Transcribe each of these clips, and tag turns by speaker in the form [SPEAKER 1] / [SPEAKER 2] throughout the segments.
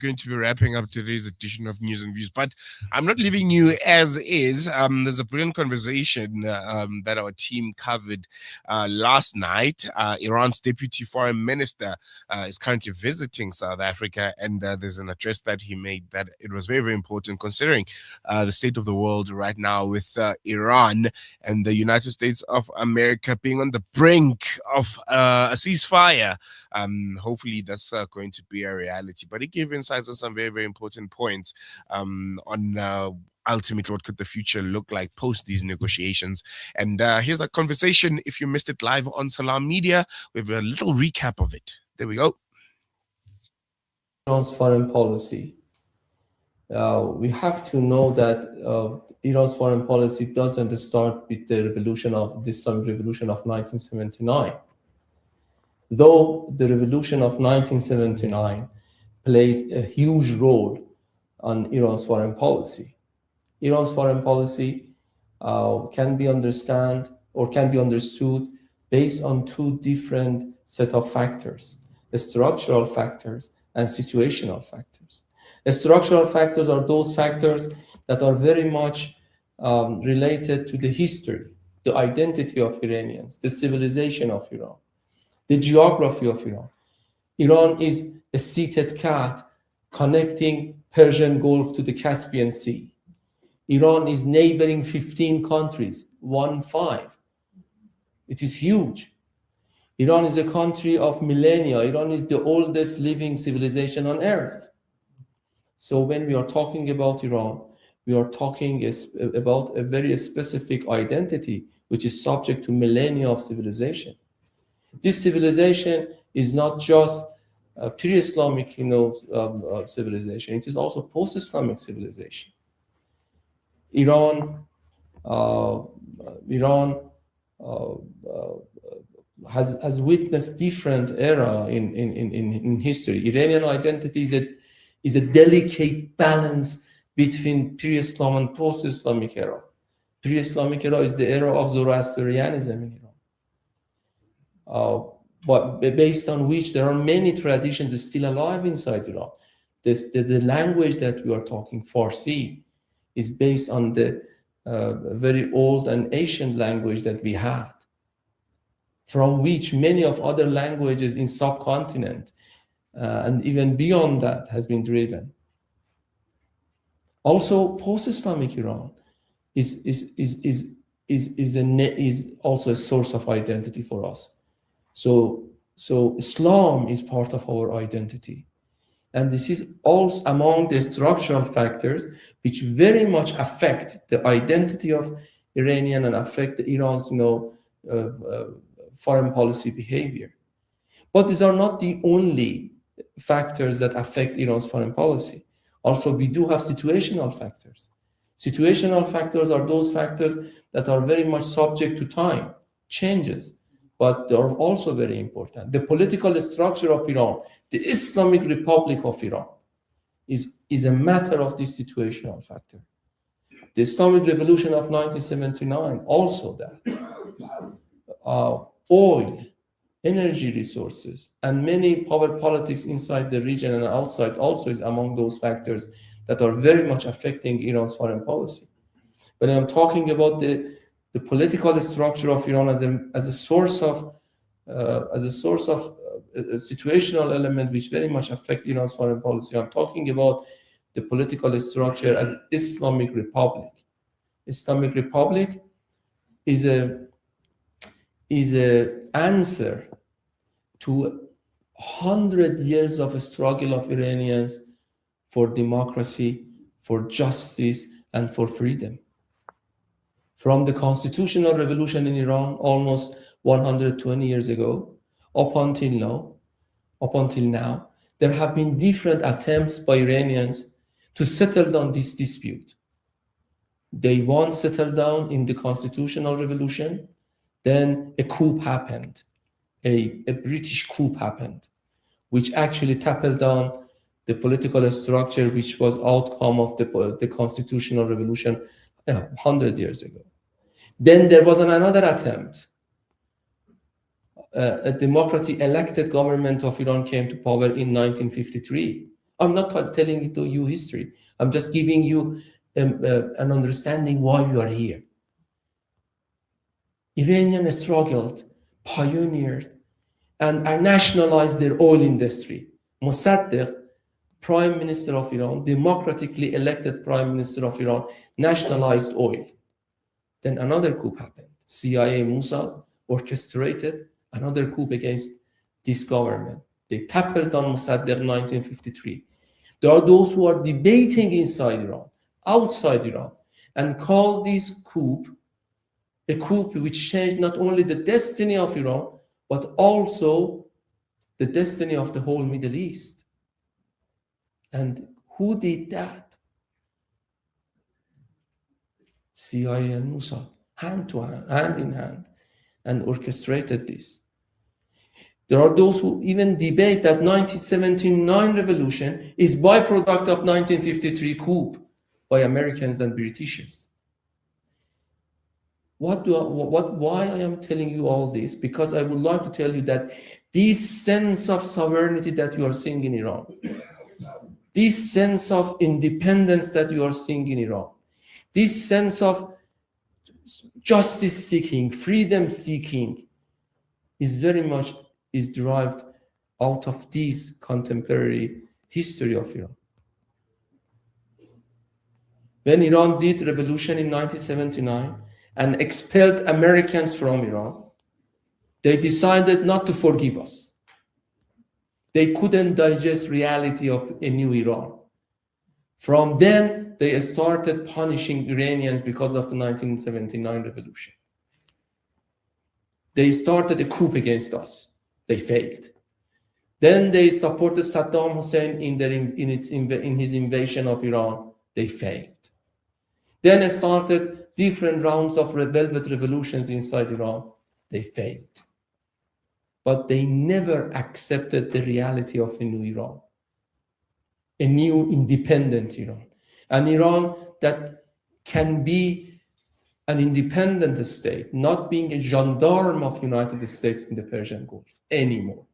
[SPEAKER 1] going to be wrapping up today's edition of News and Views, but I'm not leaving you as is. There's a brilliant conversation that our team covered last night. Iran's deputy foreign minister is currently visiting South Africa, and there's an address that he made that it was very, very important considering the state of the world right now with Iran and the United States of America being on the brink of a ceasefire. Hopefully that's going to be a reality. But it gave insights on some very, very important points on ultimately what could the future look like post these negotiations. And here's a conversation. If you missed it live on Salam Media, we have a little recap of it. There we go.
[SPEAKER 2] Iran's foreign policy. We have to know that Iran's foreign policy doesn't start with the Islamic Revolution of 1979. Though the revolution of 1979 plays a huge role on Iran's foreign policy. Iran's foreign policy can be understood based on two different set of factors: the structural factors and situational factors. The structural factors are those factors that are very much related to the history, the identity of Iranians, the civilization of Iran, the geography of Iran. Iran is a seated cat connecting Persian Gulf to the Caspian Sea. Iran is neighboring 15 countries, 15. It is huge. Iran is a country of millennia. Iran is the oldest living civilization on earth. So when we are talking about Iran, we are talking about a very specific identity, which is subject to millennia of civilization. This civilization is not just a pre-Islamic, civilization. It is also post-Islamic civilization. Iran has witnessed different era in history. Iranian identity is a delicate balance between pre-Islam and post-Islamic era. Pre-Islamic era is the era of Zoroastrianism in Iran. But based on which there are many traditions still alive inside Iran. The language that we are talking, Farsi, is based on the very old and ancient language that we had, from which many of other languages in subcontinent and even beyond that has been driven. Also, post-Islamic Iran is also a source of identity for us. So Islam is part of our identity. And this is also among the structural factors which very much affect the identity of Iranian and affect Iran's foreign policy behavior. But these are not the only factors that affect Iran's foreign policy. Also, we do have situational factors. Situational factors are those factors that are very much subject to time, changes, but they are also very important. The political structure of Iran, the Islamic Republic of Iran, is a matter of this situational factor. The Islamic Revolution of 1979, also that. Oil, energy resources, and many power politics inside the region and outside also is among those factors that are very much affecting Iran's foreign policy. When I'm talking about the political structure of Iran as a source of a situational element which very much affect Iran's foreign policy, I'm talking about the political structure as Islamic Republic. Islamic Republic is a answer to 100 years of a struggle of Iranians for democracy, for justice, and for freedom. From the constitutional revolution in Iran almost 120 years ago, up until now, there have been different attempts by Iranians to settle down this dispute. They once settled down in the constitutional revolution, then a coup happened, a British coup happened, which actually toppled down the political structure which was outcome of the constitutional revolution 100 years ago. Then there was another attempt. A democratically elected government of Iran came to power in 1953 I'm not telling you history. I'm just giving you an understanding why you are here. Iranians struggled, pioneered, and nationalized their oil industry. Mossadegh, Prime Minister of Iran, democratically elected Prime Minister of Iran, nationalized oil. Then another coup happened. CIA, Mossad orchestrated another coup against this government. They toppled on Mossadegh in 1953. There are those who are debating inside Iran, outside Iran, and call this coup a coup which changed not only the destiny of Iran, but also the destiny of the whole Middle East. And who did that? CIA and Mossad, hand to hand, hand in hand, and orchestrated this. There are those who even debate that 1979 revolution is byproduct of 1953 coup by Americans and Britishers. Why I am telling you all this? Because I would like to tell you that this sense of sovereignty that you are seeing in Iran, this sense of independence that you are seeing in Iran, this sense of justice seeking, freedom seeking, is very much derived out of this contemporary history of Iran. When Iran did revolution in 1979 and expelled Americans from Iran, they decided not to forgive us. They couldn't digest reality of a new Iran. From then, they started punishing Iranians because of the 1979 revolution. They started a coup against us. They failed. Then they supported Saddam Hussein in his invasion of Iran. They failed. Then started different rounds of velvet revolutions inside Iran. They failed. But they never accepted the reality of a new Iran, a new independent Iran, an Iran that can be an independent state, not being a gendarme of United States in the Persian Gulf anymore.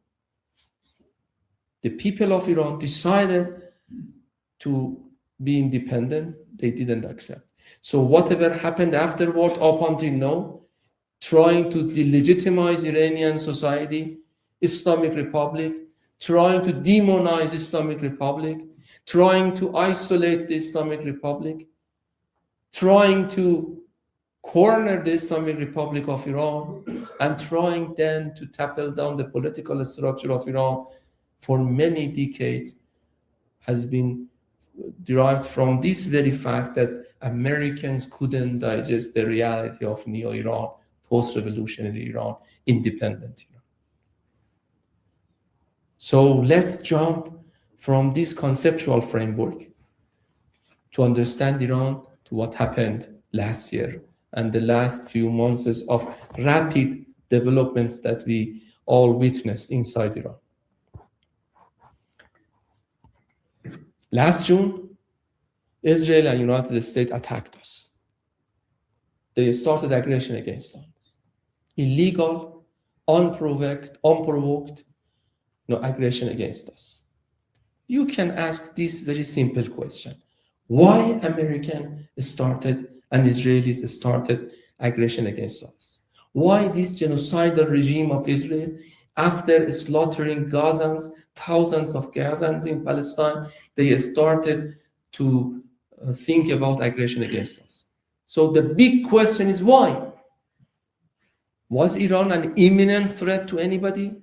[SPEAKER 2] The people of Iran decided to be independent. They didn't accept. So whatever happened afterward, up until now, trying to delegitimize Iranian society, Islamic Republic, trying to demonize Islamic Republic, trying to isolate the Islamic Republic, trying to corner the Islamic Republic of Iran, and trying then to topple down the political structure of Iran for many decades has been derived from this very fact that Americans couldn't digest the reality of neo-Iran, post-revolutionary Iran, independent Iran. So let's jump from this conceptual framework to understand Iran to what happened last year and the last few months of rapid developments that we all witnessed inside Iran. Last June, Israel and United States attacked us. They started aggression against us. Illegal, unprovoked aggression against us. You can ask this very simple question. Why Americans started and Israelis started aggression against us? Why this genocidal regime of Israel, after slaughtering Gazans, thousands of Gazans in Palestine, they started to think about aggression against us? So the big question is why? Was Iran an imminent threat to anybody?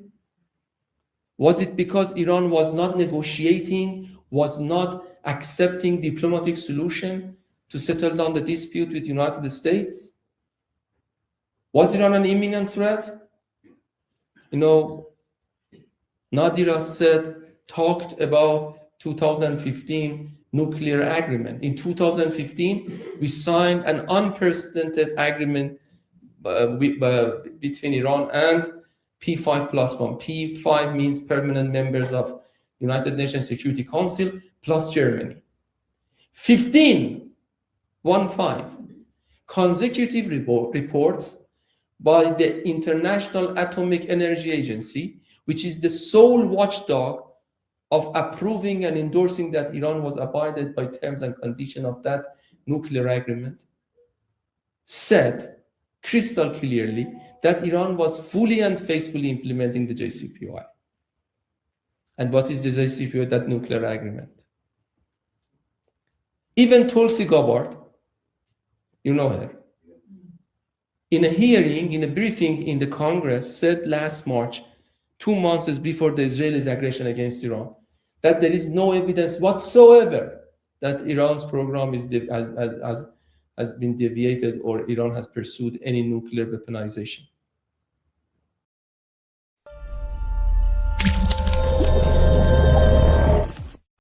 [SPEAKER 2] Was it because Iran was not negotiating, was not accepting diplomatic solution to settle down the dispute with the United States? Was Iran an imminent threat? Nadir talked about 2015 nuclear agreement. In 2015, we signed an unprecedented agreement between Iran and P5+1. P5 means permanent members of United Nations Security Council plus Germany. 15 consecutive reports by the International Atomic Energy Agency, which is the sole watchdog of approving and endorsing that Iran was abided by terms and conditions of that nuclear agreement, said crystal clearly that Iran was fully and faithfully implementing the JCPOA. And what is the JCPOA? That nuclear agreement. Even Tulsi Gabbard, you know her, in a hearing, in a briefing in the Congress, said last March, 2 months before the Israelis' aggression against Iran, that there is no evidence whatsoever that Iran's program has been deviated or Iran has pursued any nuclear weaponization.